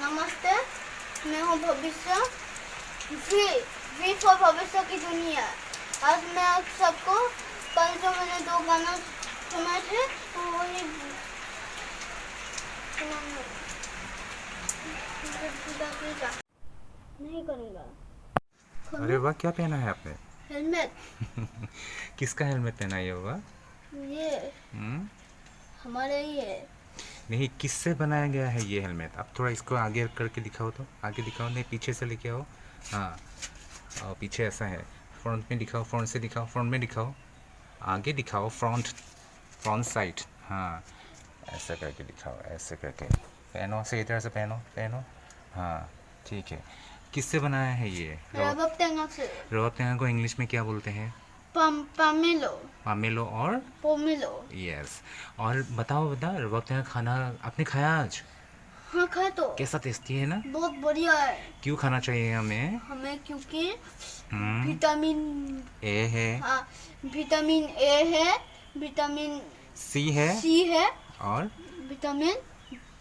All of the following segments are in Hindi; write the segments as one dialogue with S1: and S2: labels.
S1: नमस्ते, मैं हूँ भविष्य। वी फॉर भविष्य की दुनिया। आज मैं आप सबको कल जो मैंने 2 गाना सुने थे तो वही नहीं करूँगा।
S2: अरे वाह, क्या पहना है आपने?
S1: हेलमेट।
S2: किसका हेलमेट पहना है ये होगा?
S1: ये
S2: हम्म?
S1: हमारे ही है।
S2: नहीं, किससे बनाया गया है ये हेलमेट? आप थोड़ा इसको आगे करके दिखाओ तो। आगे दिखाओ, नहीं पीछे से लेके आओ। हाँ, और पीछे ऐसा है। फ्रंट में दिखाओ, फ्रंट से दिखाओ, फ्रंट में दिखाओ, आगे दिखाओ, फ्रंट साइड। हाँ, ऐसा करके दिखाओ, ऐसे करके पहनो, सही तरह से पहनो पहनो। हाँ, ठीक है। किससे बनाया है ये?
S1: रबर टेंगा से।
S2: रबर टेंगा को इंग्लिश में क्या बोलते हैं?
S1: पामेलो।
S2: पामेलो और
S1: पोमेलो।
S2: यस। और बताओ रबर टेंगा खाना आपने खाया आज?
S1: हाँ, खाए तो
S2: कैसा टेस्टी है ना?
S1: बहुत बढ़िया है।
S2: क्यों खाना चाहिए हमें?
S1: क्योंकि
S2: हम्म,
S1: विटामिन
S2: ए है,
S1: हाँ, विटामिन ए है, विटामिन
S2: सी है,
S1: सी है,
S2: और
S1: विटामिन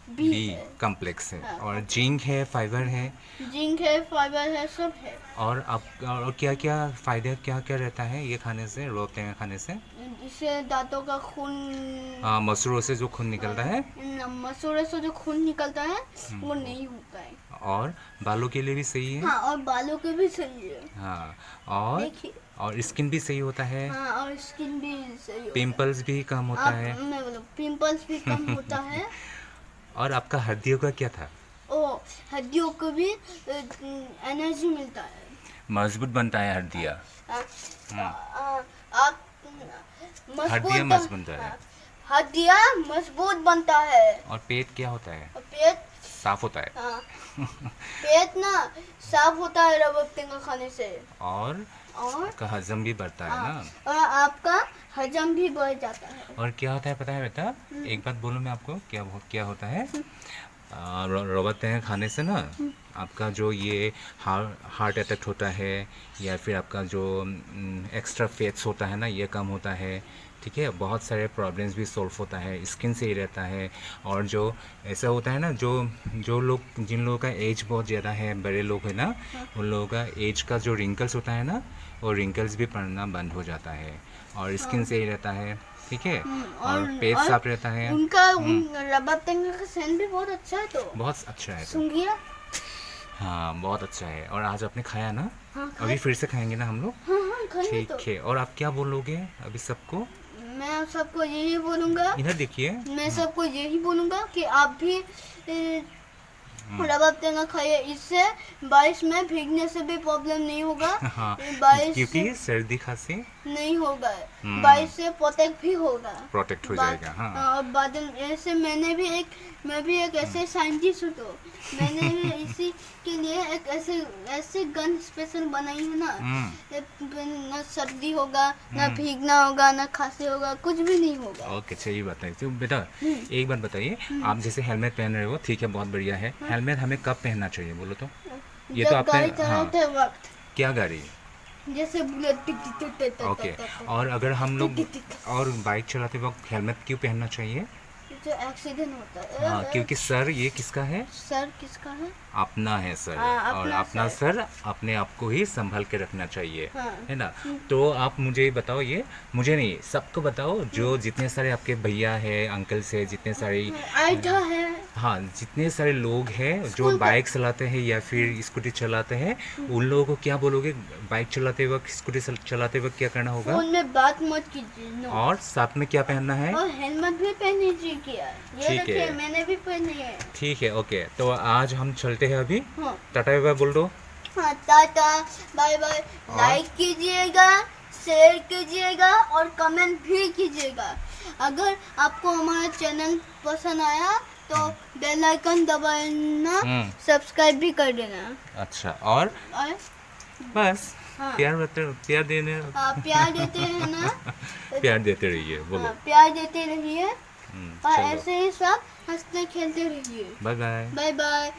S1: बी
S2: बी
S1: है,
S2: कम्प्लेक्स है,
S1: हाँ,
S2: और जिंक है, फाइबर है।
S1: जिंक है, फाइबर है, सब है।
S2: और अब और क्या क्या फ़ायदे क्या क्या रहता है ये खाने से, रबर टेंगा खाने से?
S1: इससे दांतों का खून,
S2: हाँ, मसूरों से जो खून निकलता है।
S1: मसूड़े से जो खून निकलता है वो नहीं होता है।
S2: और बालों के लिए भी सही है।
S1: हाँ, और बालों के भी सही है।
S2: हाँ, और
S1: देखिए,
S2: और स्किन भी सही होता है।
S1: हाँ, और स्किन भी सही होता है।
S2: पिंपल्स भी कम होता है।
S1: मैं बोलूँ पिंपल्स भी कम होता है।
S2: और आपका हड्डियों का क्या था?
S1: हड्डियों को भी एनर्जी मिलता है।
S2: मजबूत बनता है हड्डियाँ।
S1: आप
S2: हड्डियाँ मजबूत बनता है।
S1: हड्डियाँ मजबूत बनता है।
S2: और पेट क्या होता है?
S1: और पेट
S2: साफ होता है।
S1: हाँ, पेट ना साफ होता है रबर टेंगा खाने से।
S2: और आपका हजम भी बढ़ता है ना?
S1: और आपका हजम भी बढ़ जाता है।
S2: और क्या होता है पता है बेटा? एक बात बोलूँ मैं आपको, क्या होता है? रबर टेंगा खाने से ना आपका जो ये हार्ट अटैक होता है, या फिर आपका जो एक्स्ट्रा फैट्स होता है ना, ये कम होता है। ठीक है, बहुत सारे प्रॉब्लम्स भी सॉल्व होता है, स्किन सही रहता है। और जो ऐसा होता है ना, जो लोग जिन लोगों का एज बहुत ज़्यादा है, बड़े लोग हैं ना, उन लोगों का एज का जो रिंकल्स होता है ना, वो रिंकल्स भी पड़ना बंद हो जाता है, और स्किन सही रहता है। ठीक है, और पेट साफ रहता है।
S1: उनका रबर टेंगा का सेंट भी बहुत अच्छा है। तो
S2: बहुत अच्छा है तो।
S1: सूंघिए।
S2: हाँ, बहुत अच्छा है। और आज आपने खाया ना?
S1: हाँ,
S2: अभी फिर से खाएंगे ना हम लोग?
S1: हाँ, खाइए तो।
S2: ठीक है। और आप क्या बोलोगे अभी सबको?
S1: मैं सबको यही बोलूँगा,
S2: इधर देखिए।
S1: मैं सबको यही बोलूँगा कि आप भी रबर टेंगा खाइए। इससे बारिश में भीगने से भी प्रॉब्लम नहीं होगा।
S2: हाँ,
S1: बारिश
S2: क्योंकि सर्दी खांसी
S1: नहीं होगा, बारिश से प्रोटेक्ट भी होगा।
S2: प्रोटेक्ट हो जाएगा। हाँ,
S1: और बादल ऐसे मैं भी एक ऐसे साइंटिस्ट हूँ, तो मैंने भी इसी के लिए एक ऐसे गन स्पेशल बनाई है ना, ना सर्दी होगा, ना भीगना होगा, ना खांसी होगा, कुछ भी नहीं होगा।
S2: ओके, सही बात है। तो बेटा एक बात बताइए, आप जैसे हेलमेट पहन रहे हो, ठीक है, बहुत बढ़िया है। हेलमेट हमें कब पहनना चाहिए बोलो तो? ये तो
S1: जब
S2: आपने,
S1: गाड़ी चलाते वक्त,
S2: क्या गाड़ी?
S1: जैसे बुलेट
S2: ओके। और अगर हम लोग और बाइक चलाते वक्त हेलमेट क्यों पहनना चाहिए?
S1: जो एक्सीडेंट होता है।
S2: हाँ, क्योंकि सर ये किसका है?
S1: सर किसका है?
S2: अपना है सर।
S1: हाँ,
S2: और अपना सर अपने आप को ही संभाल के रखना चाहिए।
S1: हाँ।
S2: है ना? तो आप मुझे बताओ, ये मुझे नहीं, सबको बताओ, जो जितने सारे आपके भैया है, अंकल्स है, जितने सारे
S1: आइटा है।
S2: हाँ, जितने सारे लोग हैं जो
S1: स्कूल का-
S2: बाइक चलाते हैं या फिर स्कूटी चलाते हैं, उन लोगों को क्या बोलोगे? बाइक चलाते वक्त, स्कूटी चलाते वक्त क्या करना होगा?
S1: फोन में बात मत कीजिए। नो।
S2: और साथ में क्या पहनना है?
S1: और हेलमेट भी पहननी चाहिए। ये
S2: ठीक
S1: देखिए,
S2: है।
S1: मैंने भी पहनी है।
S2: ठीक है, ओके। तो आज हम चलते हैं अभी।
S1: हाँ,
S2: टाटा बाय बाय बोल दो।
S1: हाँ, टाटा बाय बाय। लाइक कीजिएगा, शेयर कीजिएगा और कमेंट भी कीजिएगा। अगर आपको हमारा चैनल पसंद आया तो बेल आइकन दबाना, सब्सक्राइब भी कर देना।
S2: अच्छा, और बस
S1: हाँ।
S2: प्यार देने,
S1: प्यार देते हैं ना।
S2: प्यार देते रहिए बोलो।
S1: प्यार देते रहिए, और
S2: चलो,
S1: ऐसे ही सब हंसते खेलते रहिए।
S2: Bye bye.
S1: Bye bye.